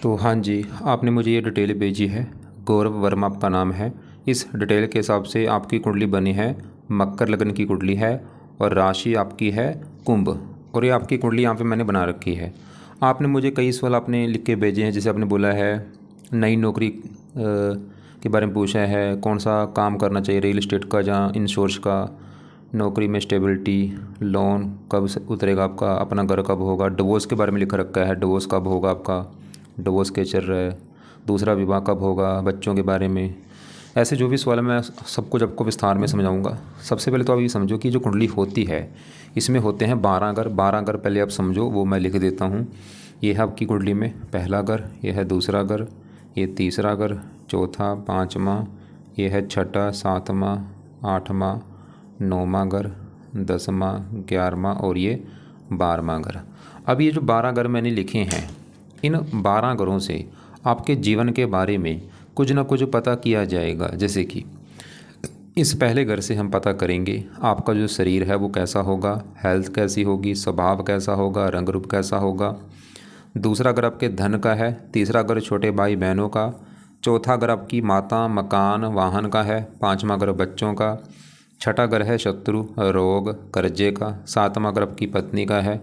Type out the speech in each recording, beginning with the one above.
तो हाँ जी, आपने मुझे ये डिटेल भेजी है। गौरव वर्मा आपका नाम है। इस डिटेल के हिसाब से आपकी कुंडली बनी है, मकर लग्न की कुंडली है और राशि आपकी है कुंभ। और ये आपकी कुंडली यहाँ पे मैंने बना रखी है। आपने मुझे कई सवाल आपने लिख के भेजे हैं, जैसे आपने बोला है नई नौकरी के बारे में पूछा है, कौन सा काम करना चाहिए, रियल इस्टेट का या इंश्योरेंस का, नौकरी में स्टेबिलिटी, लोन कब से उतरेगा आपका, अपना घर कब होगा, डिवोर्स के बारे में लिख रखा है, डिवोर्स कब होगा आपका, डिवोर्स केस चल रहा है, दूसरा विवाह कब होगा, बच्चों के बारे में। ऐसे जो भी सवाल है मैं सब कुछ आपको विस्तार में समझाऊंगा। सबसे पहले तो आप ये समझो कि जो कुंडली होती है इसमें होते हैं 12 घर। 12 घर पहले आप समझो, वो मैं लिख देता हूँ। ये है आपकी कुंडली में पहला घर, ये है दूसरा घर, ये तीसरा घर, चौथा, पाँचवा, ये है छठा, सातवां, आठवां, नौवां घर, 10वां, 11वां और ये 12वां घर। अब ये जो 12 घर मैंने लिखे हैं, इन 12 घरों से आपके जीवन के बारे में कुछ ना कुछ पता किया जाएगा। जैसे कि इस पहले घर से हम पता करेंगे आपका जो शरीर है वो कैसा होगा, हेल्थ कैसी होगी, स्वभाव कैसा होगा, रंग रूप कैसा होगा। दूसरा घर आपके धन का है, तीसरा घर छोटे भाई बहनों का, चौथा घर आपकी माता, मकान, वाहन का है, पाँचवा घर बच्चों का, छठा घर है शत्रु, रोग, कर्जे का, सातवां घर आपकी पत्नी का है,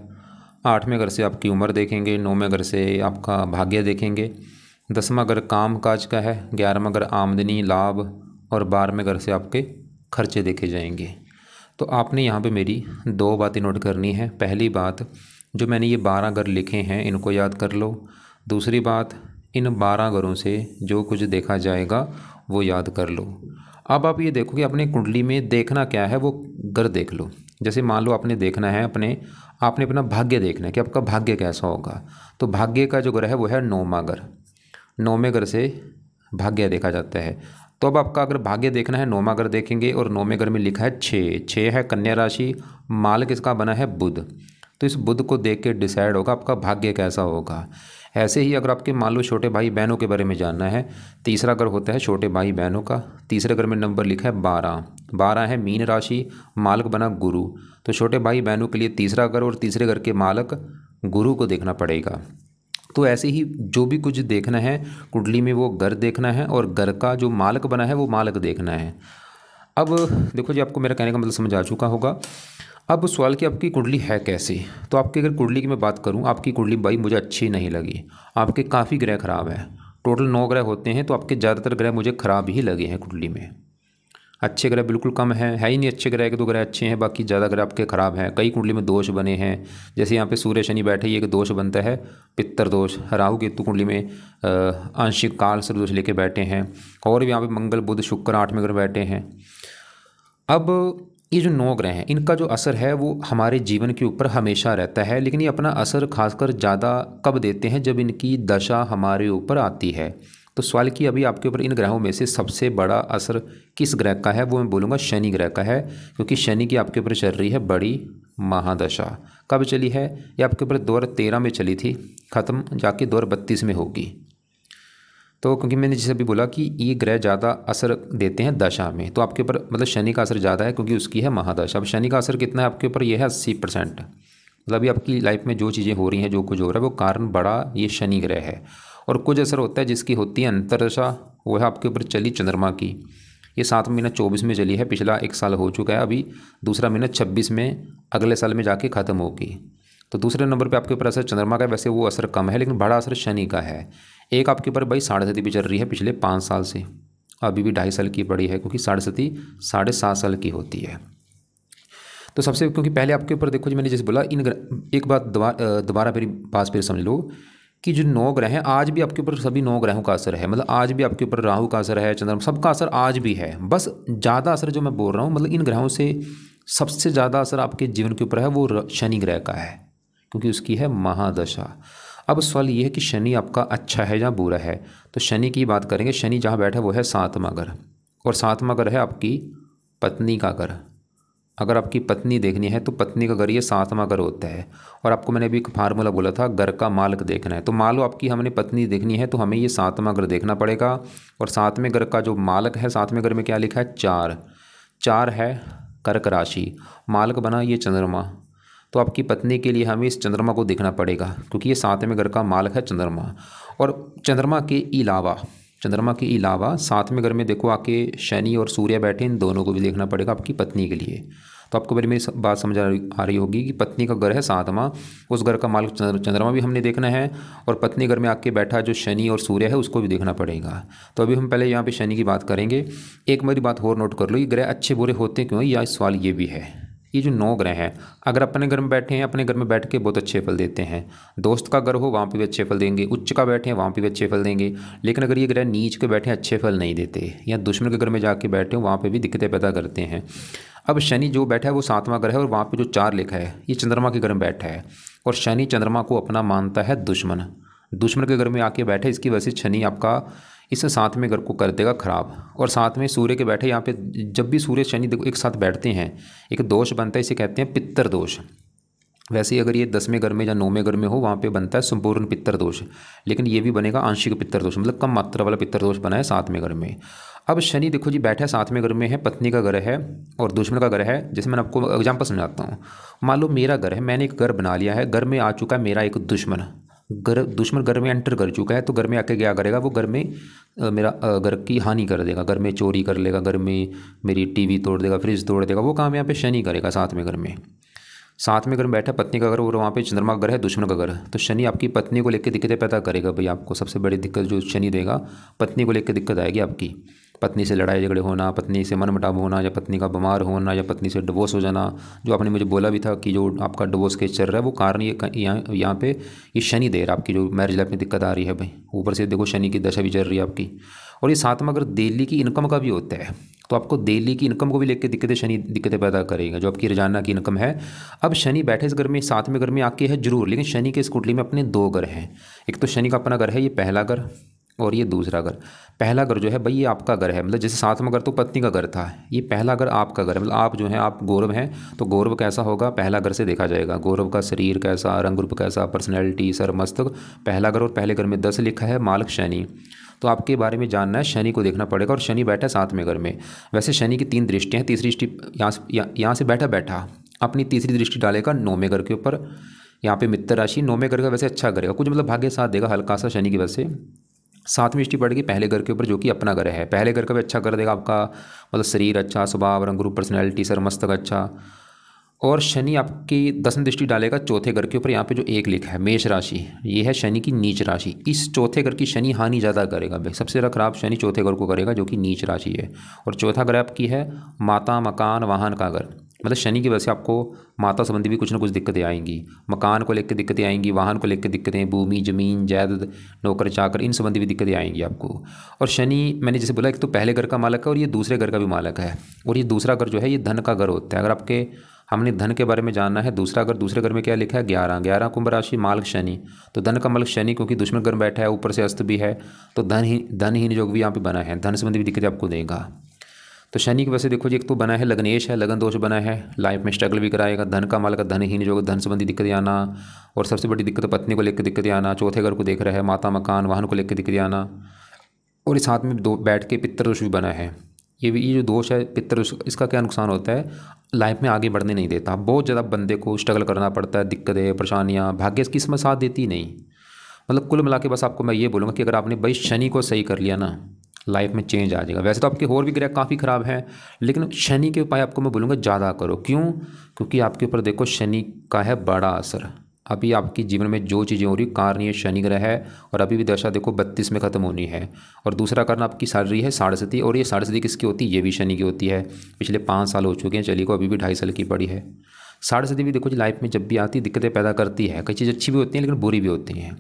आठवें घर से आपकी उम्र देखेंगे, नौवें घर से आपका भाग्य देखेंगे, 10वां घर काम काज का है, 11वां घर आमदनी लाभ और 12वें घर से आपके खर्चे देखे जाएंगे। तो आपने यहाँ पे मेरी दो बातें नोट करनी है। पहली बात, जो मैंने ये 12 घर लिखे हैं इनको याद कर लो। दूसरी बात, इन 12 घरों से जो कुछ देखा जाएगा वो याद कर लो। अब आप ये देखो कि अपने कुंडली में देखना क्या है, वो घर देख लो। जैसे मान लो आपने देखना है आपने अपना भाग्य देखना है कि आपका भाग्य कैसा होगा। तो भाग्य का जो घर है वो है 9वां घर। 9वें घर से भाग्य देखा जाता है। तो अब आपका अगर भाग्य देखना है 9वां घर देखेंगे और 9वें घर में लिखा है 6 है कन्या राशि, माल किसका बना है बुध। तो इस बुध को देख के डिसाइड होगा आपका भाग्य कैसा होगा। ऐसे ही अगर आपके मान लो छोटे भाई बहनों के बारे में जानना है, तीसरा घर होता है छोटे भाई बहनों का, तीसरे घर में नंबर लिखा है 12। 12 है मीन राशि, मालक बना गुरु। तो छोटे भाई बहनों के लिए तीसरा घर और तीसरे घर के मालक गुरु को देखना पड़ेगा। तो ऐसे ही जो भी कुछ देखना है कुंडली में वो घर देखना है और घर का जो मालक बना है वो मालक देखना है। अब देखो जी, आपको मेरा कहने का मतलब समझ आ चुका होगा। अब सवाल कि आपकी कुंडली है कैसी। तो आपकी अगर कुंडली की मैं बात करूं, आपकी कुंडली भाई मुझे अच्छी नहीं लगी। आपके काफ़ी ग्रह खराब हैं। टोटल 9 ग्रह होते हैं, तो आपके ज़्यादातर ग्रह मुझे खराब ही लगे हैं कुंडली में। अच्छे ग्रह बिल्कुल कम हैं, है ही नहीं। अच्छे ग्रह के 2 ग्रह अच्छे हैं, बाकी ज़्यादा ग्रह आपके खराब हैं। कई कुंडली में दोष बने हैं। जैसे यहाँ पे सूर्य शनि बैठे, ये एक दोष बनता है पित्तर दोष। राहु केतु कुंडली में आंशिक काल सर्प दोष लेके बैठे हैं। और भी यहाँ पे मंगल बुध शुक्र 8वें ग्रह बैठे हैं। अब ये जो 9 ग्रह हैं इनका जो असर है वो हमारे जीवन के ऊपर हमेशा रहता है, लेकिन ये अपना असर खासकर ज़्यादा कब देते हैं, जब इनकी दशा हमारे ऊपर आती है। तो सवाल कि अभी आपके ऊपर इन ग्रहों में से सबसे बड़ा असर किस ग्रह का है, वो मैं बोलूँगा शनि ग्रह का है। क्योंकि शनि की आपके ऊपर चल रही है बड़ी महादशा। कब चली है? ये आपके ऊपर 2013 में चली थी, ख़त्म जाके 2032 में होगी। तो क्योंकि मैंने जैसे अभी बोला कि ये ग्रह ज़्यादा असर देते हैं दशा में, तो आपके ऊपर मतलब शनि का असर ज़्यादा है क्योंकि उसकी है महादशा। अब शनि का असर कितना है आपके ऊपर? ये है 80%। मतलब अभी आपकी लाइफ में जो चीज़ें हो रही हैं, जो कुछ हो रहा है, वो कारण बड़ा ये शनि ग्रह है। और कुछ असर होता है जिसकी होती है अंतरदशा, वो है आपके ऊपर चली चंद्रमा की। ये 7 महीना 24 में चली है, पिछला 1 साल हो चुका है। अभी दूसरा महीना 26 में अगले साल में जाके ख़त्म होगी। तो दूसरे नंबर पे आपके ऊपर असर चंद्रमा का है। वैसे वो असर कम है, लेकिन बड़ा असर शनि का है। एक आपके ऊपर भाई साढ़े सती भी चल रही है पिछले 5 साल से, अभी भी 2.5 साल की पड़ी है, क्योंकि साढ़े सती 7.5 साल की होती है। तो सबसे क्योंकि पहले आपके ऊपर देखो जी, मैंने जैसे बोला एक बात दोबारा मेरी बात फिर समझ लो कि जो 9 ग्रह हैं आज भी आपके ऊपर सभी 9 ग्रहों का असर है। मतलब आज भी आपके ऊपर राहु का असर है, चंद्रमा, सबका असर आज भी है। बस ज़्यादा असर जो मैं बोल रहा हूँ, मतलब इन ग्रहों से सबसे ज़्यादा असर आपके जीवन के ऊपर है वो शनि ग्रह का है, क्योंकि उसकी है महादशा। अब सवाल ये है कि शनि आपका अच्छा है या बुरा है। तो शनि की बात करेंगे। शनि जहाँ बैठा है वो है 7वां घर, और 7वां घर है आपकी पत्नी का घर। अगर आपकी पत्नी देखनी है तो पत्नी का घर ये 7वां घर होता है। और आपको मैंने अभी एक फार्मूला बोला था, घर का मालक देखना है। तो मान लो आपकी हमने पत्नी देखनी है तो हमें ये 7वां घर देखना पड़ेगा। और 7वें घर का जो मालक है, 7वें घर में क्या लिखा है? 4 है कर्क राशि, मालक बना ये चंद्रमा। तो आपकी पत्नी के लिए हमें इस चंद्रमा को देखना पड़ेगा, क्योंकि ये 7वें घर का मालक है चंद्रमा। और चंद्रमा के अलावा 7वें घर में देखो आके शनि और सूर्य बैठे, इन दोनों को भी देखना पड़ेगा आपकी पत्नी के लिए। तो आपको मेरी बात समझ आ रही होगी कि पत्नी का घर है 7वां, उस घर का मालिक चंद्रमा भी हमने देखना है, और पत्नी घर में आके बैठा जो शनि और सूर्य है उसको भी देखना पड़ेगा। तो अभी हम पहले यहाँ पे शनि की बात करेंगे। एक मेरी बात और नोट कर लो, ये ग्रह अच्छे बुरे होते क्यों, या सवाल ये भी है। ये जो 9 ग्रह हैं, अगर अपने घर में बैठे हैं, अपने घर में बैठ के बहुत अच्छे फल देते हैं। दोस्त का घर हो वहाँ पे भी अच्छे फल देंगे, उच्च का बैठे हैं वहाँ पे भी अच्छे फल देंगे। लेकिन अगर ये ग्रह नीच के बैठे अच्छे फल नहीं देते, या दुश्मन के घर में जाके बैठे हो वहाँ पे भी दिक्कतें पैदा करते हैं। अब शनि जो बैठा है वो 7वां घर है, और वहाँ पे जो 4 लिखा है ये चंद्रमा के घर में बैठा है, और शनि चंद्रमा को अपना मानता है दुश्मन। दुश्मन के घर में आके बैठे, इसकी वजह से शनि आपका इस 7वें घर को कर देगा खराब। और साथ में सूर्य के बैठे यहाँ पे, जब भी सूर्य शनि देखो एक साथ बैठते हैं एक दोष बनता है, इसे कहते हैं पित्तर दोष। वैसे ही अगर ये 10वें घर में या 9वें घर में हो वहाँ पे बनता है संपूर्ण पित्तर दोष, लेकिन ये भी बनेगा आंशिक पित्तर दोष, मतलब कम मात्रा वाला पित्तर दोष बना है 7वें घर में। अब शनि देखो जी बैठा है 7वें घर में है, पत्नी का घर है और दुश्मन का घर है। जैसे मैंने आपको एग्जाम्पल समझाता हूँ, मान लो मेरा घर है, मैंने एक घर बना लिया है, घर में आ चुका है मेरा एक दुश्मन, दुश्मन घर में एंटर कर चुका है, तो घर में आके क्या करेगा वो, घर में मेरा घर की हानि कर देगा, घर में चोरी कर लेगा, घर में मेरी टीवी तोड़ देगा, फ्रिज तोड़ देगा। वो काम यहाँ पे शनि करेगा 7वें घर में। 7वें घर में बैठा पत्नी का घर, और वहाँ पे चंद्रमा का घर है दुश्मन का घर। तो शनि आपकी पत्नी को लेकर दिक्कतें पैदा करेगा भाई। आपको सबसे बड़ी दिक्कत जो शनि देगा, पत्नी को लेकर दिक्कत आएगी आपकी। पत्नी से लड़ाई झगड़े होना, पत्नी से मनमुटाव होना, या पत्नी का बीमार होना, या पत्नी से डिवोर्स हो जाना। जो आपने मुझे बोला भी था कि जो आपका डिवोर्स केस चल रहा है वो कारण ये यहाँ पे ये शनि दे रहा है, आपकी जो मैरिज लाइफ में दिक्कत आ रही है भाई। ऊपर से देखो शनि की दशा भी चल रही है आपकी। और ये 7वां अगर डेली की इनकम का भी होता है, तो आपको डेली की इनकम को भी लेकर दिक्कतें पैदा करेगा, जो आपकी रोजाना की इनकम है। अब शनि बैठे इस घर में 7वें घर में आके है जरूर, लेकिन शनि के इस कुंडली में अपने 2 घर हैं। एक तो शनि का अपना घर है ये पहला घर, और ये दूसरा घर। पहला घर जो है भाई ये आपका घर है, मतलब जैसे 7वां घर तो पत्नी का घर था, ये पहला घर आपका घर है। मतलब आप जो है आप गौरव हैं, तो गौरव कैसा होगा पहला घर से देखा जाएगा। गौरव का शरीर कैसा, रंग रूप कैसा, पर्सनैलिटी, सर मस्तक, पहला घर। और पहले घर में 10 लिखा है, मालक शनि। तो आपके बारे में जानना है, शनि को देखना पड़ेगा। और शनि बैठा है 7वें घर में। वैसे शनि की 3 दृष्टियाँ हैं। तीसरी दृष्टि यहाँ से बैठा अपनी तीसरी दृष्टि डालेगा 9वें घर के ऊपर। यहाँ पे मित्र राशि 9वें घर का वैसे अच्छा करेगा, कुछ मतलब भाग्य साथ देगा हल्का सा शनि की वजह से। 7वीं दृष्टि पड़ेगी पहले घर के ऊपर, जो कि अपना घर है। पहले घर का भी अच्छा कर देगा आपका, मतलब शरीर अच्छा, स्वभाव, रंग रूप, पर्सनैलिटी, सर मस्तक अच्छा। और शनि आपकी 10वीं दृष्टि डालेगा चौथे घर के ऊपर। यहाँ पे जो 1 लिखा है मेष राशि, ये है शनि की नीच राशि। इस चौथे घर की शनि हानि ज़्यादा करेगा भाई। सबसे ज़्यादा खराब शनि चौथे घर को करेगा, जो कि नीच राशि है। और चौथा घर आपकी है माता, मकान, वाहन का घर। मतलब शनि की वजह से आपको माता संबंधी भी कुछ ना कुछ दिक्कतें आएंगी, मकान को लेकर दिक्कतें आएंगी, वाहन को लेकर दिक्कतें, भूमि जमीन जायदाद, नौकर चाकर, इन संबंधी भी दिक्कतें आएंगी आपको। और शनि मैंने जैसे बोला, एक तो पहले घर का मालक है और ये दूसरे घर का भी मालक है। और ये दूसरा घर जो है ये धन का घर होता है। अगर आपके हमने धन के बारे में जानना है, दूसरे घर में क्या लिखा है 11 कुंभ राशि, मालक शनि। तो धन का मालक शनि, क्योंकि दुश्मन घर में बैठा है, ऊपर से अस्त भी है, तो धनहीन योग भी यहाँ पे बना है, धन संबंधी भी दिक्कतें आपको देगा। तो शनि की वजह से देखो जी, एक तो बना है लग्नेश है, लगन दोष बना है, लाइफ में स्ट्रगल भी कराएगा। धन का मालक धनहीन योग, धन संबंधी दिक्कतें आना। और सबसे बड़ी दिक्कत पत्नी को लेकर दिक्कतें आना। चौथे घर को देख रहा है, माता, मकान, वाहन को लेकर दिक्कतें आना। और इस हाथ में बैठ के पित्तर दोष भी बना है। ये जो दोष है पित्तर दोष, इसका क्या नुकसान होता है, लाइफ में आगे बढ़ने नहीं देता। बहुत ज़्यादा बंदे को स्ट्रगल करना पड़ता है, दिक्कतें, परेशानियाँ, भाग्य किस्मत साथ देती नहीं। मतलब कुल मिला के बस आपको मैं ये बोलूँगा कि अगर आपने भाई शनि को सही कर लिया ना, लाइफ में चेंज आ जाएगा। वैसे तो आपके और भी ग्रह काफ़ी ख़राब हैं, लेकिन शनि के उपाय आपको मैं बोलूँगा ज़्यादा करो। क्यों? क्योंकि आपके ऊपर देखो शनि का है बड़ा असर। अभी आपके जीवन में जो चीज़ें हो रही कारण ये शनि ग्रह है, और अभी भी दशा देखो 32 में ख़त्म होनी है। और दूसरा कारण आपकी चल रही है साढ़े और ये साढ़े किसकी होती है, ये भी शनि की होती है। पिछले 5 साल हो चुके हैं चली को, अभी भी 2.5 साल की पड़ी है। साढ़े भी देखो जी लाइफ में जब भी आती दिक्कतें पैदा करती है। कई चीज़ अच्छी भी होती हैं लेकिन बुरी भी होती हैं।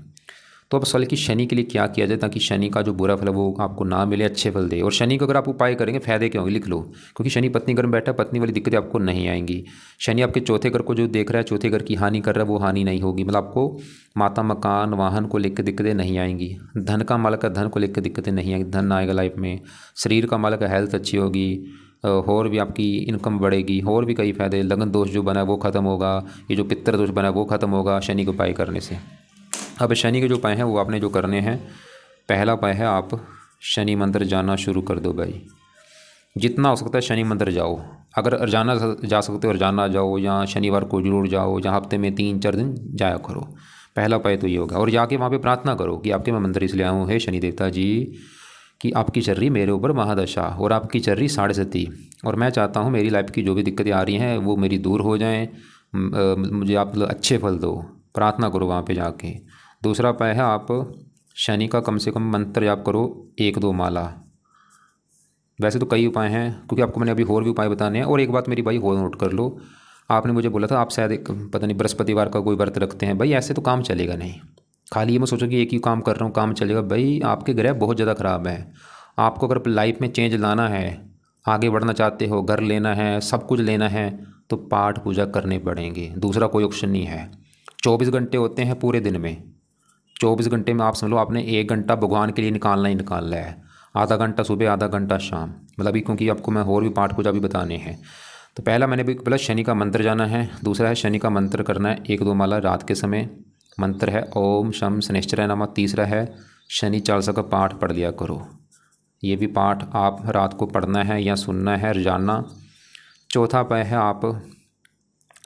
तो अब सवाल कि शनि के लिए क्या किया जाए ताकि शनि का जो बुरा फल है वो आपको ना मिले, अच्छे फल दे। और शनि को अगर आप उपाय करेंगे फायदे क्या होंगे लिख लो, क्योंकि शनि पत्नी घर में बैठा, पत्नी वाली दिक्कतें आपको नहीं आएंगी। शनि आपके चौथे घर को जो देख रहा है, चौथे घर की हानि कर रहा है, वो हानि नहीं होगी। मतलब आपको माता, मकान, वाहन को लेकर दिक्कतें नहीं आएंगी। धन का मालक है, धन को लेकर दिक्कतें नहीं आएंगी, धन आएगा लाइफ में। शरीर का मालक है, हेल्थ अच्छी होगी, और भी आपकी इनकम बढ़ेगी। और भी कई फायदे, लगन दोष जो बना है वो खत्म होगा, ये जो पित्तर दोष बना है वो खत्म होगा शनि को उपाय करने से। अब शनि के जो उपाय हैं वो आपने जो करने हैं, पहला उपाय है आप शनि मंत्र जाना शुरू कर दो भाई। जितना हो सकता है शनि मंत्र जाओ। अगर रोजाना जा सकते हो रोजाना जाओ, या शनिवार को जरूर जाओ, या हफ्ते में 3-4 दिन जाया करो। पहला उपाय तो ये होगा। और जाके वहाँ पे प्रार्थना करो कि आपके मैं मंत्र इसलिए आया हूँ, हे शनि देवता जी, कि आपकी चल रही मेरे ऊपर महादशा और आपकी चल रही साढ़े सती, और मैं चाहता हूँ मेरी लाइफ की जो भी दिक्कतें आ रही हैं वो मेरी दूर हो जाएँ, मुझे आप अच्छे फल दो। प्रार्थना करो वहाँ पे जाके। दूसरा उपाय है, आप शनि का कम से कम मंत्र जाप करो 1-2 माला। वैसे तो कई उपाय हैं, क्योंकि आपको मैंने अभी और भी उपाय बताने हैं। और एक बात मेरी भाई और नोट कर लो, आपने मुझे बोला था आप शायद एक पता नहीं बृहस्पतिवार का कोई व्रत रखते हैं। भाई ऐसे तो काम चलेगा नहीं। खाली ये मैं सोचो कि एक ही काम कर रहा हूँ काम चलेगा, भाई आपके ग्रह बहुत ज़्यादा ख़राब है। आपको अगर लाइफ में चेंज लाना है, आगे बढ़ना चाहते हो, घर लेना है, सब कुछ लेना है, तो पाठ पूजा करने पड़ेंगे। दूसरा कोई ऑप्शन नहीं है। 24 घंटे होते हैं पूरे दिन में। 24 घंटे में आप समझ लो आपने 1 घंटा भगवान के लिए निकालना ही निकालना है। आधा घंटा सुबह, आधा घंटा शाम। मतलब अभी क्योंकि आपको मैं और भी पाठ पूजा भी बताने हैं। तो पहला मैंने भी बोला शनि का मंत्र जाना है। दूसरा है शनि का मंत्र करना है 1-2 माला रात के समय। मंत्र है ओम शम शनिश्चराय नमः। तीसरा है शनि चालीसा का पाठ पढ़ लिया करो। ये भी पाठ आप रात को पढ़ना है या सुनना है रोजाना। चौथा उपाय है, आप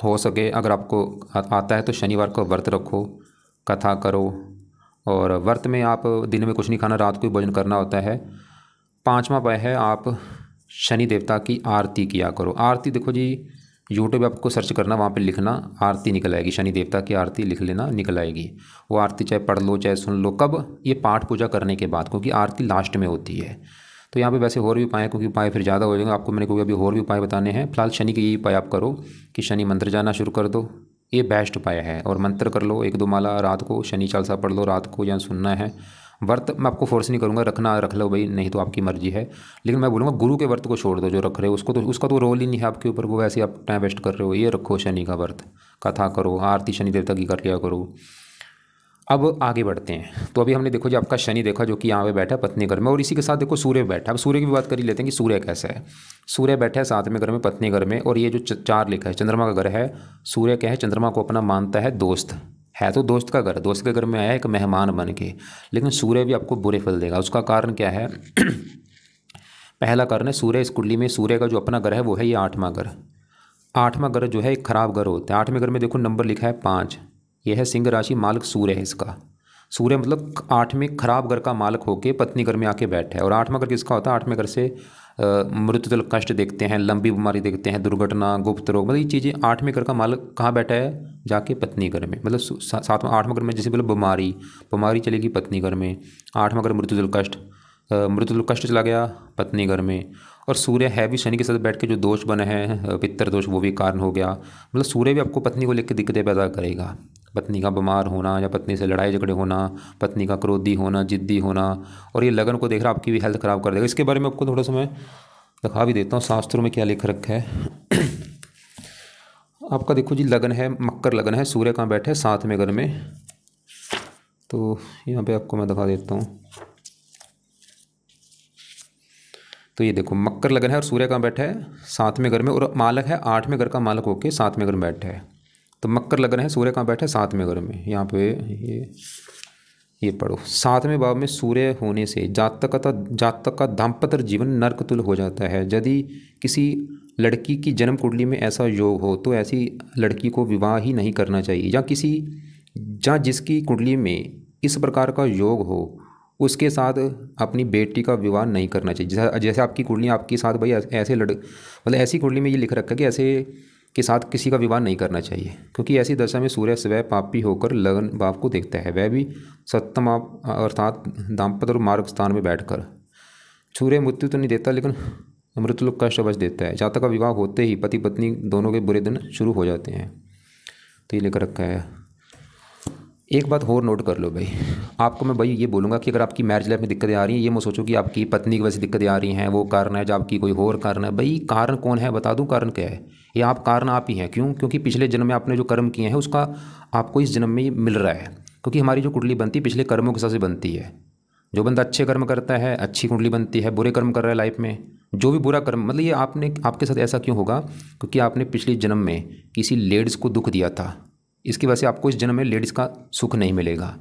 हो सके अगर आपको आता है तो शनिवार को व्रत रखो, कथा करो। और व्रत में आप दिन में कुछ नहीं खाना, रात को ही भोजन करना होता है। पांचवा उपाय है, आप शनि देवता की आरती किया करो। आरती देखो जी, यूट्यूब आपको सर्च करना, वहाँ पे लिखना आरती निकल आएगी। शनि देवता की आरती लिख लेना, निकल आएगी। वो आरती चाहे पढ़ लो चाहे सुन लो। कब? ये पाठ पूजा करने के बाद, क्योंकि आरती लास्ट में होती है। तो यहाँ पे वैसे और भी उपाय हैं, क्योंकि उपाय फिर ज़्यादा हो जाएंगे। आपको मैंने कोई अभी और भी उपाय बताने हैं। फिलहाल शनि के यही उपाय आप करो कि शनि मंत्र जाना शुरू कर दो। ये बेस्ट उपाय है। और मंत्र कर लो 1-2 माला रात को, शनि चालीसा पढ़ लो रात को, या सुनना है। व्रत मैं आपको फोर्स नहीं करूँगा, रखना रख लो भाई, नहीं तो आपकी मर्जी है। लेकिन मैं बोलूँगा गुरु के व्रत को छोड़ दो। जो रख रहे हो उसको तो, उसका तो रोल ही नहीं है आपके ऊपर, वो वैसे आप टाइम वेस्ट कर रहे हो। ये रखो शनि का व्रत, कथा करो, आरती शनि देवता की कर लिया करो। अब आगे बढ़ते हैं। तो अभी हमने देखो जी आपका शनि देखा जो कि यहाँ पे बैठा है पत्नी घर में, और इसी के साथ देखो सूर्य बैठा है। अब सूर्य की भी बात कर ही लेते हैं कि सूर्य कैसा है। सूर्य बैठा है 7वें घर में पत्नी घर में, और ये जो 4 लिखा है चंद्रमा का घर है। सूर्य क्या है, चंद्रमा को अपना मानता है दोस्त, है तो दोस्त का घर। दोस्त के घर में आया एक मेहमान बन के, लेकिन सूर्य भी आपको बुरे फल देगा। उसका कारण क्या है? पहला कारण है सूर्य इस कुंडली में, सूर्य का जो अपना घर है वो है ये 8वां घर। 8वां घर जो है एक खराब घर होता है। 8वें घर में देखो नंबर लिखा है 5। यह है सिंह राशि, मालिक सूर्य है इसका। सूर्य मतलब 8वें खराब घर का मालिक होके पत्नी घर में आके बैठा है। और 8वां घर किसका होता है? 8वें घर से मृत्यु कष्ट देखते हैं, लंबी बीमारी देखते हैं, दुर्घटना, गुप्त रोग, मतलब ये चीज़ें। 8वें घर का मालिक कहाँ बैठा है? जाके पत्नी घर में। मतलब 8वां घर में जैसे बोले बीमारी चलेगी पत्नी घर में। 8वां घर मृत्यु कष्ट चला गया पत्नी घर में। और सूर्य है भी शनि के साथ बैठ के जो दोष बने हैं पितर दोष, वो भी कारण हो गया। मतलब सूर्य भी आपको पत्नी को लेकर दिक्कतें पैदा करेगा। पत्नी का बीमार होना, या पत्नी से लड़ाई झगड़े होना, पत्नी का क्रोधी होना, जिद्दी होना। और ये लगन को देख रहा आपकी भी हेल्थ खराब कर देगा। इसके बारे में आपको थोड़ा सा मैं दिखा भी देता हूँ शास्त्रों में क्या लिख रखा है। आपका देखो जी लगन है, मकर लगन है। सूर्य कहाँ बैठे? 7वें घर में। तो यहाँ पे आपको मैं दिखा देता हूँ। तो ये देखो मकर लगन है, और सूर्य कहाँ बैठा है? 7वें घर में। और मालक है 8वें घर का मालक होके 7वें घर में बैठा है। तो मकर लगन है, सूर्य कहाँ बैठा है? 7वें घर में। यहाँ पे ये पढ़ो, 7वें भाव में सूर्य होने से जातक का दाम्पत्य जीवन नरक तुल्य हो जाता है। यदि किसी लड़की की जन्म कुंडली में ऐसा योग हो तो ऐसी लड़की को विवाह ही नहीं करना चाहिए। या जिसकी कुंडली में इस प्रकार का योग हो उसके साथ अपनी बेटी का विवाह नहीं करना चाहिए। जैसे आपकी कुंडली आपके साथ भाई ऐसे मतलब ऐसी कुंडली में ये लिख रखा है कि ऐसे के साथ किसी का विवाह नहीं करना चाहिए, क्योंकि ऐसी दशा में सूर्य स्वयं पापी होकर लगन भाव को देखता है, वह भी सप्तम अर्थात दाम्पत्य और मार्ग स्थान में बैठकर। सूर्य मृत्यु तो नहीं देता, लेकिन मृत्यु कष्ट अवश्य देता है। जातक का विवाह होते ही पति पत्नी दोनों के बुरे दिन शुरू हो जाते हैं। तो ये लिख रखा है। एक बात और नोट कर लो भाई, आपको मैं भाई ये बोलूँगा कि अगर आपकी मैरिज लाइफ में दिक्कतें आ रही हैं, ये मत सोचो कि आपकी पत्नी की वजह से दिक्कतें आ रही हैं, वो कारण है, जब आपकी कोई और कारण है। भाई कारण कौन है? बता दूं कारण क्या है? ये आप कारण आप ही हैं। क्यों? क्योंकि पिछले जन्म में आपने जो कर्म किए हैं उसका आपको इस जन्म में मिल रहा है। क्योंकि हमारी जो कुंडली बनती है पिछले कर्मों के हिसाब से बनती है। जो बंदा अच्छे कर्म करता है अच्छी कुंडली बनती है, बुरे कर्म कर रहा है लाइफ में जो भी बुरा कर्म, मतलब ये आपके साथ ऐसा क्यों होगा? क्योंकि आपने पिछले जन्म में किसी लेडीज़ को दुख दिया था। इसकी वजह से आपको इस जन्म में लेडीज़ का सुख नहीं मिलेगा।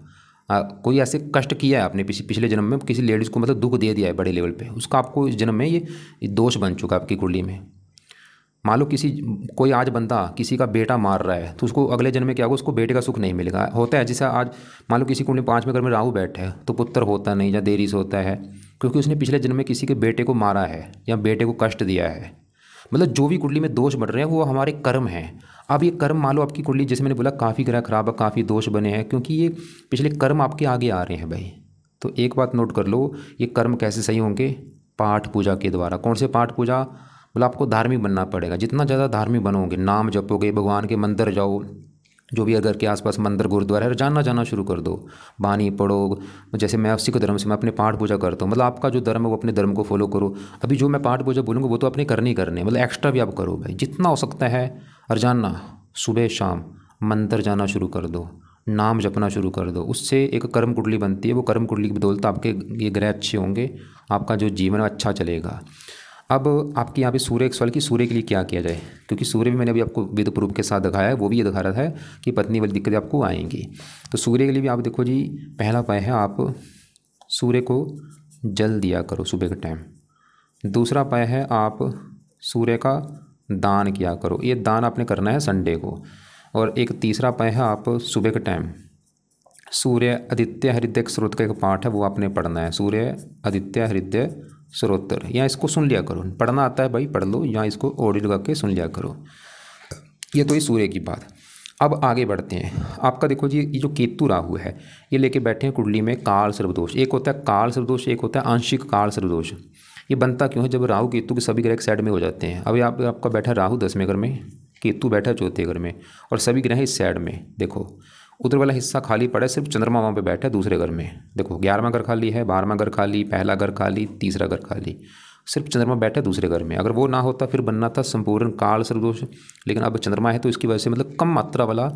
कोई ऐसे कष्ट किया है आपने पिछले जन्म में, किसी लेडीज़ को मतलब दुख दे दिया है बड़े लेवल पे, उसका आपको इस जन्म में ये दोष बन चुका है आपकी कुंडली में। मान लो कोई आज बंदा किसी का बेटा मार रहा है तो उसको अगले जन्म में क्या होगा, उसको बेटे का सुख नहीं मिलेगा। होता है जैसे आज मान लो किसी कुंडली 5 में घर में राहु बैठे है तो पुत्र होता नहीं या देरी से होता है, क्योंकि उसने पिछले जन्म में किसी के बेटे को मारा है या बेटे को कष्ट दिया है। मतलब जो भी कुंडली में दोष बढ़ रहे हैं वो हमारे कर्म हैं। अब ये कर्म मान लो आपकी कुंडली, जैसे मैंने बोला काफ़ी ग्रह खराब है, काफ़ी दोष बने हैं, क्योंकि ये पिछले कर्म आपके आगे आ रहे हैं भाई। तो एक बात नोट कर लो, ये कर्म कैसे सही होंगे? पाठ पूजा के द्वारा। कौन से पाठ पूजा? मतलब आपको धार्मिक बनना पड़ेगा। जितना ज़्यादा धार्मिक बनोगे, नाम जपोगे, भगवान के मंदिर जाओ, जो भी अगर के आसपास मंदिर गुरुद्वारा है जाना शुरू कर दो, बानी पढ़ो। जैसे मैं सिख धर्म से मैं अपने पाठ पूजा करता हूँ, मतलब आपका जो धर्म है वो अपने धर्म को फॉलो करो। अभी जो मैं पाठ पूजा बोलूँगा वो तो अपने करने ही करने, मतलब एक्स्ट्रा भी आप करो भाई जितना हो सकता है। और जानना सुबह शाम मंदिर जाना शुरू कर दो, नाम जपना शुरू कर दो। उससे एक कर्म कुंडली बनती है, वो कर्म कुंडली की बदौलत आपके ये ग्रह अच्छे होंगे, आपका जो जीवन अच्छा चलेगा। अब आपके यहाँ पे सूर्य एक सवाल कि सूर्य के लिए क्या किया जाए, क्योंकि सूर्य भी मैंने अभी आपको विद प्रूफ के साथ दिखाया है, वो भी ये दिखा रहा था कि पत्नी वाली दिक्कतें आपको आएंगी। तो सूर्य के लिए भी आप देखो जी, पहला उपाय है आप सूर्य को जल दिया करो सुबह के टाइम। दूसरा उपाय है आप सूर्य का दान किया करो, ये दान आपने करना है संडे को। और एक तीसरा उपाय है आप सुबह के टाइम सूर्य आदित्य हृदय स्रोत का एक पाठ है वो आपने पढ़ना है, सूर्य आदित्य हृदय स्रोत्र। या इसको सुन लिया करो, पढ़ना आता है भाई पढ़ लो, या इसको ऑडियो लगा के सुन लिया करो। ये तो ये सूर्य की बात। अब आगे बढ़ते हैं। आपका देखो जी, ये जो केतु राहु है ये लेके बैठे हैं कुंडली में काल सर्वदोष। एक होता है काल सर्वदोष, एक होता है आंशिक काल सर्वदोष। ये बनता क्यों है? जब राहु केतु के सभी ग्रह एक साइड में हो जाते हैं। अभी आपका बैठा राहु 10वें घर में, केतु बैठा 4थे घर में, और सभी ग्रह इस साइड में। देखो उधर वाला हिस्सा खाली पड़ा है, सिर्फ चंद्रमा वहाँ पे बैठा है दूसरे घर में। देखो 11वां घर खाली है, 12वां घर खाली, पहला घर खाली, तीसरा घर खाली, सिर्फ चंद्रमा बैठा है दूसरे घर में। अगर वो ना होता फिर बनना था संपूर्ण काल सर्वदोष, लेकिन अब चंद्रमा है तो इसकी वजह से मतलब कम मात्रा वाला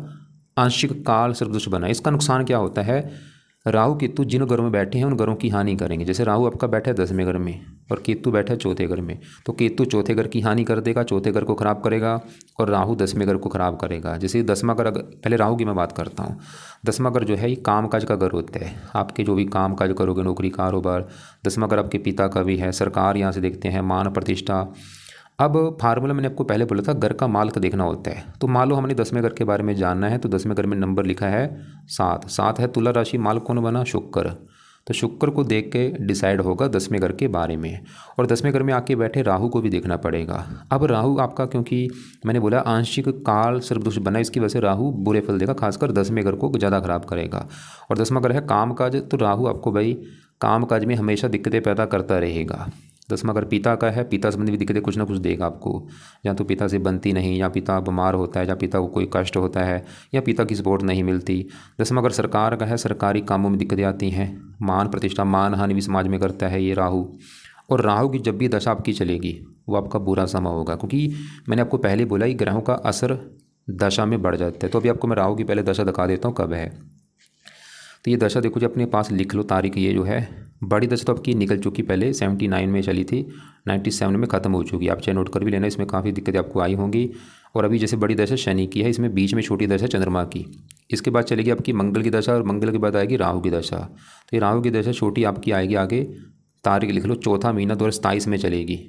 आंशिक काल सर्वदोष बना है। इसका नुकसान क्या होता है? राहु केतु जिन घरों में बैठे हैं उन घरों की हानि करेंगे। जैसे राहु आपका बैठा है 10वें घर में और केतु बैठा है 4थे घर में, तो केतु 4थे घर की हानि कर देगा, 4थे घर को खराब करेगा, और राहु 10वें घर को खराब करेगा। जैसे 10वां घर, पहले राहु की मैं बात करता हूँ। 10वां घर जो है ये काम काज का घर होता है, आपके जो भी काम काज करोगे, नौकरी कारोबार। 10वां घर आपके पिता का भी है, सरकार यहाँ से देखते हैं, मान प्रतिष्ठा। अब फार्मूला मैंने आपको पहले बोला था, घर का मालिक देखना होता है। तो मान लो हमने 10वें घर के बारे में जानना है, तो 10वें घर में नंबर लिखा है 7। 7 है तुला राशि, मालिक कौन बना? शुक्र। तो शुक्र को देख के डिसाइड होगा 10वें घर के बारे में। और 10वें घर में आके बैठे राहु को भी देखना पड़ेगा। अब राहु आपका, क्योंकि मैंने बोला आंशिक काल सर्वदोष बना, इसकी वजह से राहु बुरे फल देगा, खासकर 10वें घर को ज़्यादा खराब करेगा। और 10वां घर है काम काज, तो राहु आपको भाई काम काज में हमेशा दिक्कतें पैदा करता रहेगा। 10वां घर पिता का है, पिता संबंधी भी दिक्कतें कुछ ना कुछ देगा आपको। या तो पिता से बनती नहीं, या पिता बीमार होता है, या पिता को कोई कष्ट होता है, या पिता की सपोर्ट नहीं मिलती। 10वां घर सरकार का है, सरकारी कामों में दिक्कतें आती हैं, मान प्रतिष्ठा मान हानि भी समाज में करता है ये राहु। और राहु की जब भी दशा आपकी चलेगी वो आपका बुरा समय होगा, क्योंकि मैंने आपको पहले बोला ही ग्रहों का असर दशा में बढ़ जाता है। तो अभी आपको मैं राहु की पहले दशा दिखा देता हूँ कब है। तो ये दशा देखो जी, अपने पास लिख लो तारीख। ये जो है बड़ी दशा तो आपकी निकल चुकी, पहले 79 में चली थी, 97 में ख़त्म हो चुकी। आप चाहे नोट कर भी लेना, इसमें काफ़ी दिक्कतें आपको आई होंगी। और अभी जैसे बड़ी दशा शनि की है, इसमें बीच में छोटी दशा चंद्रमा की। इसके बाद चलेगी आपकी मंगल की दशा, और मंगल के बाद आएगी राहु की दशा। तो ये राहु की दशा छोटी आपकी आएगी आगे, तारीख लिख लो, चौथा महीना 2027 में चलेगी।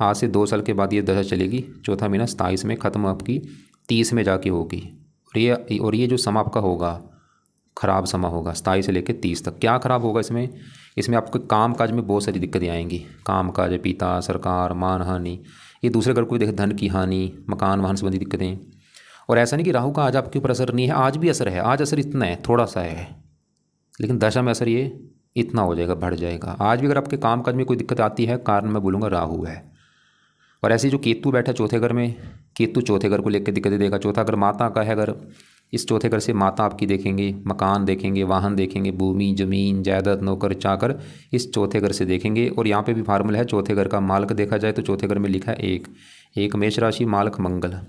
आज से 2 साल के बाद ये दशा चलेगी, चौथा महीना 27 में ख़त्म आपकी 30 में जाके होगी। और ये जो समय आपका होगा ख़राब समय होगा 27 से लेकर 30 तक। क्या ख़राब होगा इसमें? इसमें आपको काम काज में बहुत सारी दिक्कतें आएंगी। काम काज, पिता, सरकार, मान हानि, ये दूसरे घर को भी देखे, धन की हानि, मकान वाहन संबंधी दिक्कतें। और ऐसा नहीं कि राहु का आज आपके ऊपर असर नहीं है, आज भी असर है। आज असर इतना है, थोड़ा सा है, लेकिन दशा में असर ये इतना हो जाएगा, बढ़ जाएगा। आज भी अगर आपके काम काज में कोई दिक्कत आती है, कारण मैं बोलूँगा राहु है। और ऐसे जो केतु बैठा 4थे घर में, केतु 4थे घर को लेकर दिक्कतें देगा। चौथा घर माता का है घर, इस 4थे घर से माता आपकी देखेंगे, मकान देखेंगे, वाहन देखेंगे, भूमि जमीन जायदाद नौकर चाकर इस 4थे घर से देखेंगे। और यहाँ पे भी फार्मूला है, 4थे घर का मालिक देखा जाए तो 4थे घर में लिखा है 1 मेष राशि, मालिक मंगल।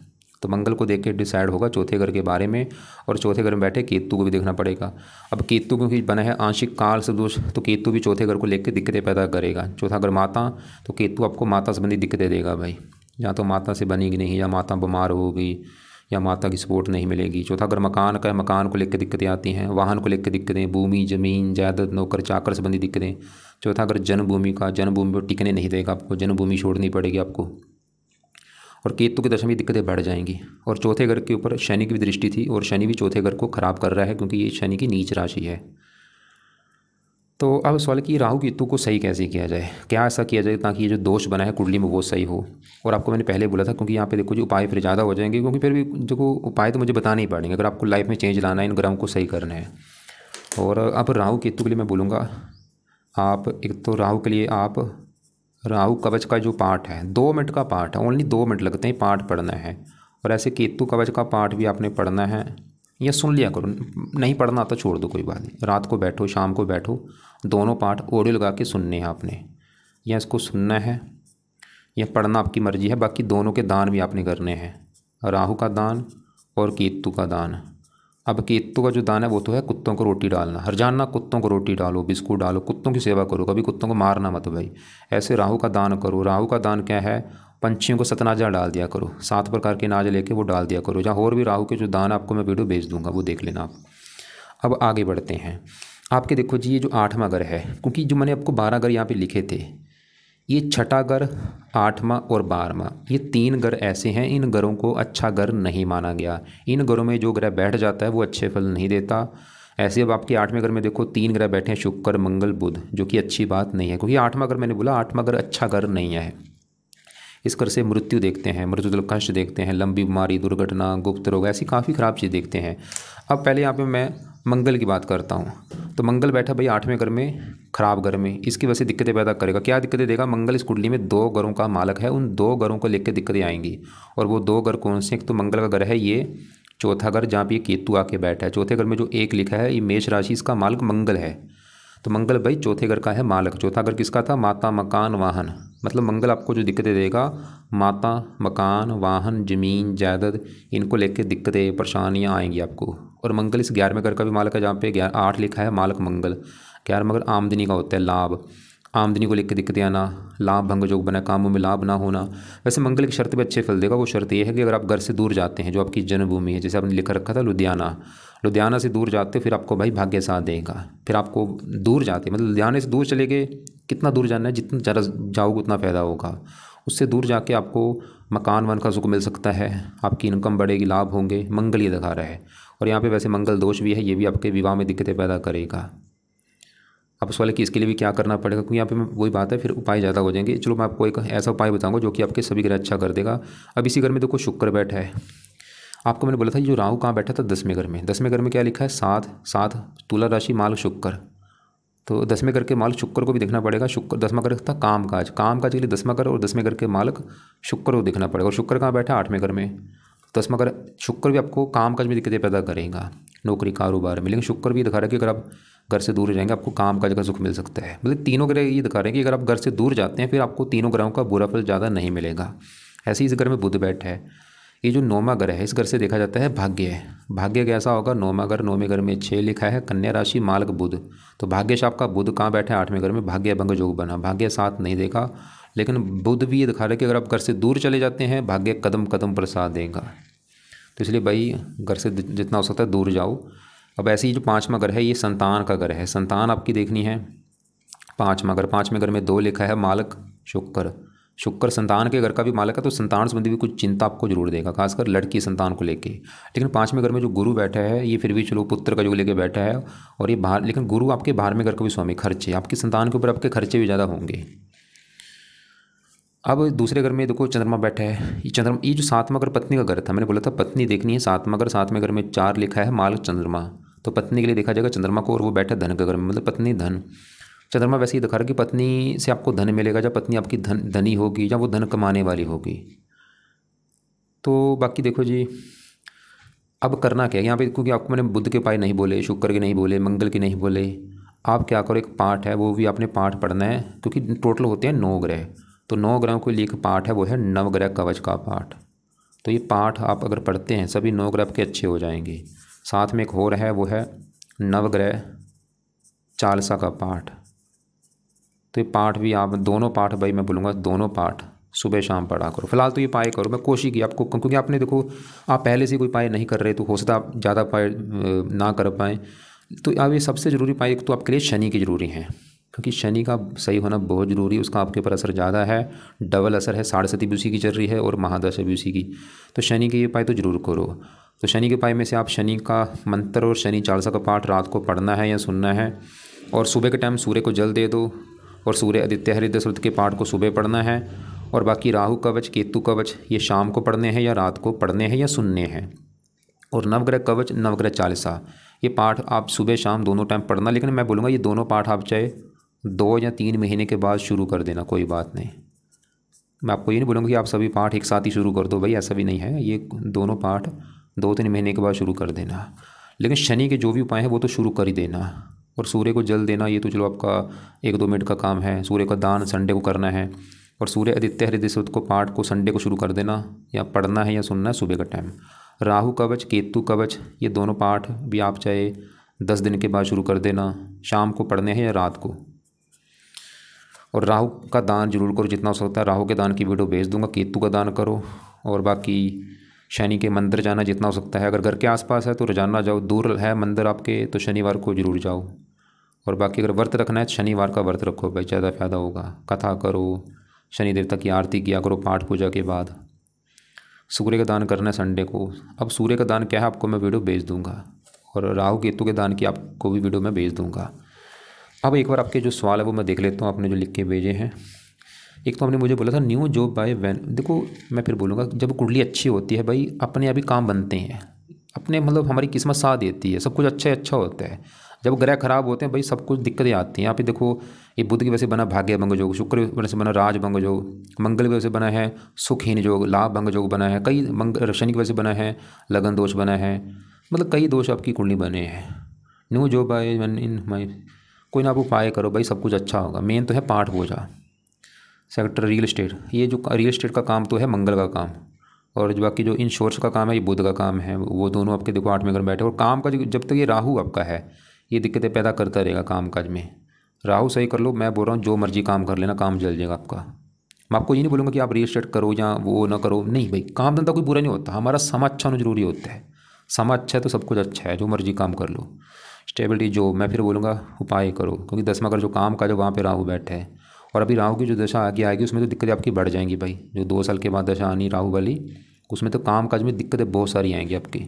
तो मंगल को देख के डिसाइड होगा 4थे घर के बारे में। और 4थे घर में बैठे केतु को भी देखना पड़ेगा। अब केतु क्योंकि बना है आंशिक काल सर्वदोष, तो केतु भी 4थे घर को लेकर दिक्कतें पैदा करेगा। चौथा घर माता, तो केतु आपको माता संबंधी दिक्कतें देगा भाई, या तो माता से बनेगी नहीं, या माता बीमार होगी, या माता की सपोर्ट नहीं मिलेगी। चौथा घर मकान का है, मकान को लेकर दिक्कतें आती हैं, वाहन को लेकर दिक्कतें, भूमि जमीन जायदाद नौकर चाकर संबंधी दिक्कतें। चौथा घर जन्मभूमि का, जन्मभूमि पर टिकने नहीं देगा आपको, जन्मभूमि छोड़नी पड़ेगी आपको। और केतु की दशा में दिक्कतें बढ़ जाएंगी। और चौथे घर के ऊपर शनि की भी दृष्टि थी और शनि भी चौथे घर को खराब कर रहा है क्योंकि ये शनि की नीच राशि है। तो अब सवाल कि राहु केतु को सही कैसे किया जाए, क्या ऐसा किया जाए ताकि ये जो दोष बना है कुंडली में वो सही हो। और आपको मैंने पहले बोला था क्योंकि यहाँ पे देखो जो उपाय फिर ज़्यादा हो जाएंगे, क्योंकि फिर भी जो उपाय तो मुझे बताने ही पड़ेंगे अगर आपको लाइफ में चेंज लाना है, इन ग्रहों को सही करना है। और अब राहु केतु के लिए मैं बोलूँगा, आप एक तो राहु के लिए आप राहु कवच का जो पाठ है 2 मिनट का पाठ है, ओनली 2 मिनट लगते हैं पाठ पढ़ना है। और ऐसे केतु कवच का पाठ भी आपने पढ़ना है या सुन लिया करो, नहीं पढ़ना तो छोड़ दो कोई बात नहीं, रात को बैठो शाम को बैठो, दोनों पाठ ऑडियो लगा के सुनने हैं आपने, या इसको सुनना है या पढ़ना आपकी मर्जी है। बाकी दोनों के दान भी आपने करने हैं, राहु का दान और केतु का दान। अब केतु का जो दान है वो तो है कुत्तों को रोटी डालना, हरजाना कुत्तों को रोटी डालो, बिस्कुट डालो, कुत्तों की सेवा करो, कभी कुत्तों को मारना मत भाई। ऐसे राहु का दान करो। राहु का दान क्या है, पंछियों को सतनाजा डाल दिया करो, 7 प्रकार के नाज लेके वो डाल दिया करो। जहाँ और भी राहु के जो दान आपको मैं वीडियो भेज दूंगा वो देख लेना आप। अब आगे बढ़ते हैं। आपके देखो जी ये जो 8वां घर है, क्योंकि जो मैंने आपको 12 घर यहाँ पे लिखे थे, ये 6ठा घर, 8वां और 12वां, ये 3 घर ऐसे हैं, इन घरों को अच्छा घर नहीं माना गया। इन घरों में जो ग्रह बैठ जाता है वो अच्छे फल नहीं देता। ऐसे अब आपके 8वें घर में देखो 3 ग्रह बैठे हैं, शुक्र मंगल बुध, जो कि अच्छी बात नहीं है, क्योंकि 8वां घर मैंने बोला 8वां घर अच्छा घर नहीं है। इस घर से मृत्यु देखते हैं, मृत्यु कष्ट देखते हैं, लंबी बीमारी, दुर्घटना, गुप्त रोग, ऐसी काफ़ी ख़राब चीज़ देखते हैं। अब पहले यहाँ पे मैं मंगल की बात करता हूँ। तो मंगल बैठा भाई 8वें घर में, खराब घर में, इसकी वजह से दिक्कतें पैदा करेगा। क्या दिक्कतें देगा, मंगल इस कुंडली में 2 घरों का मालक है, उन 2 घरों को लेकर दिक्कतें आएंगी। और वो 2 घर कौन से, एक तो मंगल का घर है ये चौथा घर जहाँ पे केतु आके बैठा है। चौथे घर में जो 1 लिखा है ये मेष राशि, इसका मालक मंगल है। तो मंगल भाई चौथे घर का है मालक। चौथा घर किसका था, माता मकान वाहन, मतलब मंगल आपको जो दिक्कतें देगा, माता मकान वाहन जमीन जायदाद, इनको लेके दिक्कतें परेशानियाँ आएंगी आपको। और मंगल इस 11वें घर का भी मालक है, जहाँ पे 8 लिखा है मालक मंगल। 11वां घर आमदनी का होता है, लाभ, आमदनी को लेकर दिक्कतें आना, लाभ भंग योग बना, कामों में लाभ ना होना। वैसे मंगल की शर्त भी अच्छे फल देगा। वो शर्त ये है कि अगर आप घर से दूर जाते हैं, जो आपकी जन्मभूमि है, जैसे आपने लिखा रखा था लुधियाना, लुधियाना से दूर जाते फिर आपको भाई भाग्य साथ देगा। फिर आपको दूर जाते मतलब लुधियाने से दूर चले गए, कितना दूर जाना है, जितना ज़्यादा जाओगे उतना फ़ायदा होगा। उससे दूर जाके आपको मकान वन का सुख मिल सकता है, आपकी इनकम बढ़ेगी, लाभ होंगे, मंगल ये दिखा रहा है। और यहाँ पे वैसे मंगल दोष भी है, ये भी आपके विवाह में दिक्कतें पैदा करेगा। अब सवाल है कि इसके लिए भी क्या करना पड़ेगा, क्योंकि यहाँ पे वही बात है, फिर उपाय ज़्यादा हो जाएंगे। चलो मैं आपको एक ऐसा उपाय बताऊंगा जो कि आपके सभी ग्रह अच्छा कर देगा। अब इसी घर में देखो शुक्र बैठा है। आपको मैंने बोला था जो राहु कहाँ बैठा था, 10वें घर में। 10वें घर में क्या लिखा है, 7 तुला राशि माल शुक्र। तो 10वें घर के मालक शुक्र को भी देखना पड़ेगा। शुक्र 10वां घर था कामकाज, कामकाज के लिए 10वां घर और 10वें घर के मालक शुक्र को देखना पड़ेगा। और शुक्र कहाँ बैठा, 8वें घर में। 10वां घर शुक्र भी आपको कामकाज में दिक्कतें पैदा करेगा, नौकरी कारोबार में। लेकिन शुक्र भी दिखा रहा है कि अगर आप घर से दूर रहेंगे आपको काम काज का सुख मिल सकता है। मतलब तीनों ग्रह ये दिखा रहे हैं कि अगर आप घर से दूर जाते हैं फिर आपको तीनों ग्रहों का बुरा फल ज़्यादा नहीं मिलेगा। ऐसे ही इस घर में बुध बैठा है। ये जो 9वां घर है, इस घर से देखा जाता है भाग्य। भाग्य कैसा होगा, 9वां घर, 9वें घर में 6 लिखा है, कन्या राशि मालक बुध। तो भाग्यश आपका बुध कहाँ बैठा है, 8वें घर में। भाग्य भंग योग बना, भाग्य साथ नहीं देगा। लेकिन बुध भी ये दिखा रहा है कि अगर आप घर से दूर चले जाते हैं भाग्य कदम कदम पर साथ देगा। तो इसलिए भाई घर से जितना हो सकता है दूर जाओ। अब ऐसे ही जो 5वां घर है ये संतान का घर है, संतान आपकी देखनी है। 5वां घर, 5वें घर में 2 लिखा है मालक शुक्र। शुक्र संतान के घर का भी मालक है, तो संतान संबंधी भी कुछ चिंता आपको जरूर देगा, खासकर लड़की संतान को लेके। लेकिन 5वें घर में जो गुरु बैठा है ये फिर भी चलो पुत्र का योग लेके बैठा है। और ये बाहर, लेकिन गुरु आपके 12वें घर का भी स्वामी, खर्चे आपकी संतान के ऊपर आपके खर्चे भी ज़्यादा होंगे। अब दूसरे घर में देखो चंद्रमा बैठा है। ये चंद्रमा, ये जो 7वां घर पत्नी का घर था, मैंने बोला था पत्नी देखनी है। 7वां घर, 7वें घर में 4 लिखा है मालक चंद्रमा। तो पत्नी के लिए देखा जाएगा चंद्रमा को, और वो बैठा धन के घर में, मतलब पत्नी धन। चंद्रमा वैसे ही दिखा रहा है कि पत्नी से आपको धन मिलेगा, जब पत्नी आपकी धनी होगी, जब वो धन कमाने वाली होगी। तो बाकी देखो जी अब करना क्या है यहाँ पे, क्योंकि आपको मैंने बुध के उपाय नहीं बोले, शुक्र के नहीं बोले, मंगल के नहीं बोले। आप क्या करो, एक पाठ है वो भी आपने पाठ पढ़ना है, क्योंकि टोटल होते हैं 9 ग्रह। तो 9 ग्रहों के लिए एक पाठ है, वो है नवग्रह कवच का पाठ। तो ये पाठ आप अगर पढ़ते हैं सभी 9 ग्रह आपके अच्छे हो जाएंगे। साथ में एक और है, वो है नवग्रह चालसा का पाठ। तो ये पाठ भी आप दोनों पाठ भाई मैं बोलूँगा दोनों पाठ सुबह शाम पढ़ा करो। फिलहाल तो ये पाए करो, मैं कोशिश की आपको, क्योंकि आपने देखो आप पहले से कोई पाए नहीं कर रहे, तो हो सकता आप ज़्यादा पाए ना कर पाएँ। तो अब ये सबसे ज़रूरी पाए एक तो आपके लिए शनि की ज़रूरी है। क्योंकि शनि का सही होना बहुत ज़रूरी है, उसका आपके ऊपर असर ज़्यादा है, डबल असर है, 7.5 भी उसी की चल रही है और महादशा भी उसी की। तो शनि के ये उपाय तो ज़रूर करो। तो शनि के उपाय में से आप शनि का मंत्र और शनि चालीसा का पाठ रात को पढ़ना है या सुनना है, और सुबह के टाइम सूर्य को जल दे दो, और सूर्य आदित्य हृदय सूत्र के पाठ को सुबह पढ़ना है, और बाकी राहु कवच केतु कवच ये शाम को पढ़ने हैं या रात को पढ़ने हैं या सुनने हैं, और नवग्रह कवच नवग्रह चालीसा ये पाठ आप सुबह शाम दोनों टाइम पढ़ना। लेकिन मैं बोलूँगा ये दोनों पाठ आप चाहे 2 या 3 महीने के बाद शुरू कर देना, कोई बात नहीं। मैं आपको ये नहीं बोलूँगा कि आप सभी पाठ एक साथ ही शुरू कर दो भाई, ऐसा भी नहीं है। ये दोनों पाठ 2-3 महीने के बाद शुरू कर देना, लेकिन शनि के जो भी उपाय हैं वो तो शुरू कर ही देना। और सूर्य को जल देना ये तो चलो आपका 1-2 मिनट का काम है। सूर्य का दान संडे को करना है, और सूर्य आदित्य हृदय सूत्र को पाठ को संडे को शुरू कर देना, या पढ़ना है या सुनना है सुबह का टाइम। राहु कवच केतु कवच ये दोनों पाठ भी आप चाहे 10 दिन के बाद शुरू कर देना, शाम को पढ़ने हैं या रात को। और राहु का दान जरूर करो जितना हो सकता है, राहु के दान की वीडियो भेज दूंगा। केतु का दान करो, और बाकी शनि के मंदिर जाना जितना हो सकता है। अगर घर के आसपास है तो रोजाना जाओ, दूर है मंदिर आपके तो शनिवार को जरूर जाओ। और बाकी अगर व्रत रखना है तो शनिवार का व्रत रखो भाई, ज़्यादा फायदा होगा। कथा करो, शनि देवता की आरती किया करो पाठ पूजा के बाद। सूर्य का दान करना है संडे को। अब सूर्य का दान क्या है आपको मैं वीडियो भेज दूंगा, और राहु केतु के दान की आपको भी वीडियो मैं भेज दूंगा। अब एक बार आपके जो सवाल है वो मैं देख लेता हूँ आपने जो लिख के भेजे हैं। एक तो आपने मुझे बोला था न्यू जॉब बाय वैन। देखो मैं फिर बोलूँगा, जब कुंडली अच्छी होती है भाई अपने आप ही काम बनते हैं, अपने मतलब हमारी किस्मत साथ देती है, सब कुछ अच्छा अच्छा होता है। जब ग्रह खराब होते हैं भाई सब कुछ दिक्कतें आती हैं। यहाँ पे देखो ये बुध की वजह से बना भाग्य भंग योग, शुक्र की वजह से बना राज भंग योग, मंगल की वजह से बना है सुखहीन योग, लाभ भंग योग बना है, कई शनि की वजह से बना है लगन दोष बना है, मतलब कई दोष आपकी कुंडली बने हैं। New job by one in my, कोई ना आप उपाय करो भाई सब कुछ अच्छा होगा। मेन तो है पाठ पूजा। सेक्टर रियल एस्टेट, ये जो रियल एस्टेट का काम तो है मंगल का काम, और जो बाकी जो इंश्योरेंस का काम है ये बुध का काम है। वो दोनों आपके देखो 8 में घर बैठे, और काम का जब तक ये राहु आपका है ये दिक्कतें पैदा करता रहेगा काम काज में। राहु सही कर लो, मैं बोल रहा हूँ जो मर्जी काम कर लेना, काम चल जाएगा आपका। मैं आपको ये नहीं बोलूँगा कि आप रियल एस्टेट करो या वो ना करो, नहीं भाई काम धंधा कोई बुरा नहीं होता, हमारा समय अच्छा होना जरूरी होता है। समय अच्छा है तो सब कुछ अच्छा है, जो मर्जी काम कर लो। स्टेबिलिटी जो मैं फिर बोलूँगा उपाय करो, क्योंकि 10वां घर जो काम का जो वहाँ पे राहु बैठे है, और अभी राहु की जो दशा आगे आएगी उसमें तो दिक्कतें आपकी बढ़ जाएंगी भाई। जो 2 साल के बाद दशा आनी राहु वाली, उसमें तो काम काज में दिक्कतें बहुत सारी आएंगी आपकी।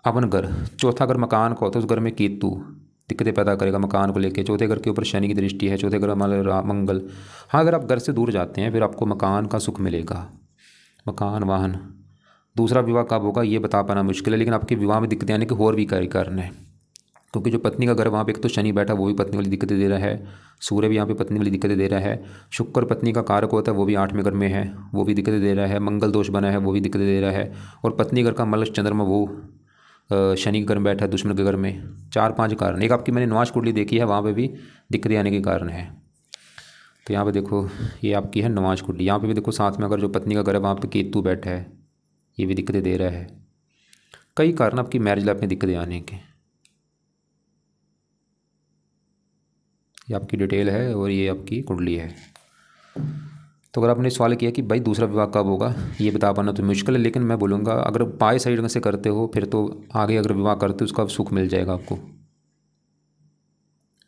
अपन घर चौथा घर मकान का होता है, उस घर में केतु दिक्कतें पैदा करेगा मकान को लेके। चौथे घर के ऊपर शनि की दृष्टि है, चौथे घर हमारे मंगल। हाँ अगर आप घर से दूर जाते हैं फिर आपको मकान का सुख मिलेगा, मकान वाहन। दूसरा विवाह कब होगा ये बता पाना मुश्किल है, लेकिन आपके विवाह में दिक्कतें आने के और भी कारण है। क्योंकि जो पत्नी का घर वहाँ पे एक तो शनि बैठा वो भी पत्नी वाली दिक्कतें दे रहा है, सूर्य भी यहाँ पे पत्नी वाली दिक्कतें दे रहा है, शुक्र पत्नी का कारक होता है वो भी 8वें घर में है वो भी दिक्कतें दे रहा है, मंगल दोष बना है वो भी दिक्कतें दे रहा है, और पत्नी घर का मलश चंद्रमा वो शनि के घर में बैठा है दुश्मन के घर में। 4-5 कारण। एक आपकी मैंने नवाज कुंडली देखी है वहाँ पे भी दिक्कतें आने के कारण है। तो यहाँ पे देखो ये आपकी है नवाज कुंडली, यहाँ पे भी देखो साथ में अगर जो पत्नी का घर है वहाँ पे केतु बैठा है ये भी दिक्कतें दे रहा है। कई कारण आपकी मैरिज लाइफ में दिक्कतें आने के। ये आपकी डिटेल है और ये आपकी कुंडली है। तो अगर आपने सवाल किया कि भाई दूसरा विवाह कब होगा ये बता पाना तो मुश्किल है, लेकिन मैं बोलूँगा अगर पाए सही ढंग से करते हो फिर तो आगे अगर विवाह करते हो उसका सुख मिल जाएगा आपको।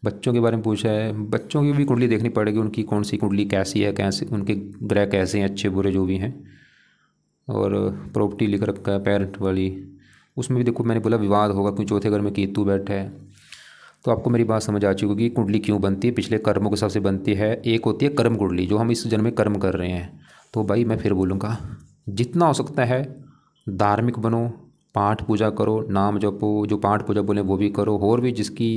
बच्चों के बारे में पूछा है, बच्चों की भी कुंडली देखनी पड़ेगी, उनकी कौन सी कुंडली कैसी है, कैसे उनके ग्रह कैसे हैं, अच्छे बुरे जो भी हैं। और प्रॉपर्टी लिख रखा है पेरेंट वाली, उसमें भी देखो मैंने बोला विवाद होगा क्योंकि चौथे घर में केतु बैठा है। तो आपको मेरी बात समझ आ चुकी होगी कुंडली क्यों बनती है, पिछले कर्मों के हिसाब से बनती है। एक होती है कर्म कुंडली जो हम इस जन्म में कर्म कर रहे हैं। तो भाई मैं फिर बोलूँगा जितना हो सकता है धार्मिक बनो, पाठ पूजा करो, नाम जपो, जो पाठ पूजा बोले वो भी करो। और भी जिसकी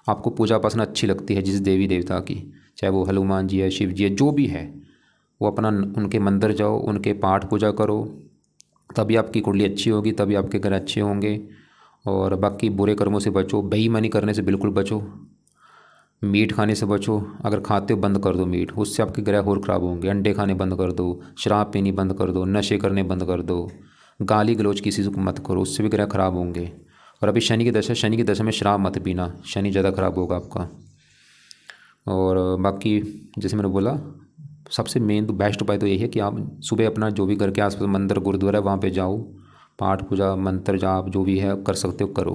आपको पूजा उपासना अच्छी लगती है जिस देवी देवता की, चाहे वो हनुमान जी है शिव जी है जो भी है, वो अपना उनके मंदिर जाओ, उनके पाठ पूजा करो, तभी आपकी कुंडली अच्छी होगी, तभी आपके घर अच्छे होंगे। और बाकी बुरे कर्मों से बचो, बेईमानी करने से बिल्कुल बचो, मीट खाने से बचो, अगर खाते हो बंद कर दो मीट, उससे आपके ग्रह और ख़राब होंगे। अंडे खाने बंद कर दो, शराब पीनी बंद कर दो, नशे करने बंद कर दो, गाली गलौज किसी को मत करो, उससे भी ग्रह ख़राब होंगे। और अभी शनि की दशा में शराब मत पीना, शनि ज़्यादा ख़राब होगा आपका। और बाकी जैसे मैंने बोला सबसे मेन तो बेस्ट उपाय तो यही है कि आप सुबह अपना जो भी घर के आसपास मंदिर गुरुद्वारा है वहाँ पे जाओ, पाठ पूजा मंत्र जाप जो भी है कर सकते हो करो।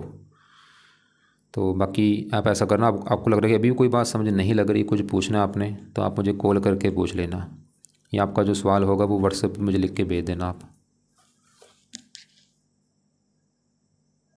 तो बाकी आप ऐसा करना, आपको लग रहा है कि अभी भी कोई बात समझ नहीं लग रही, कुछ पूछना है आपने, तो आप मुझे कॉल करके पूछ लेना, या आपका जो सवाल होगा वो व्हाट्सएप पर मुझे लिख के भेज देना आप।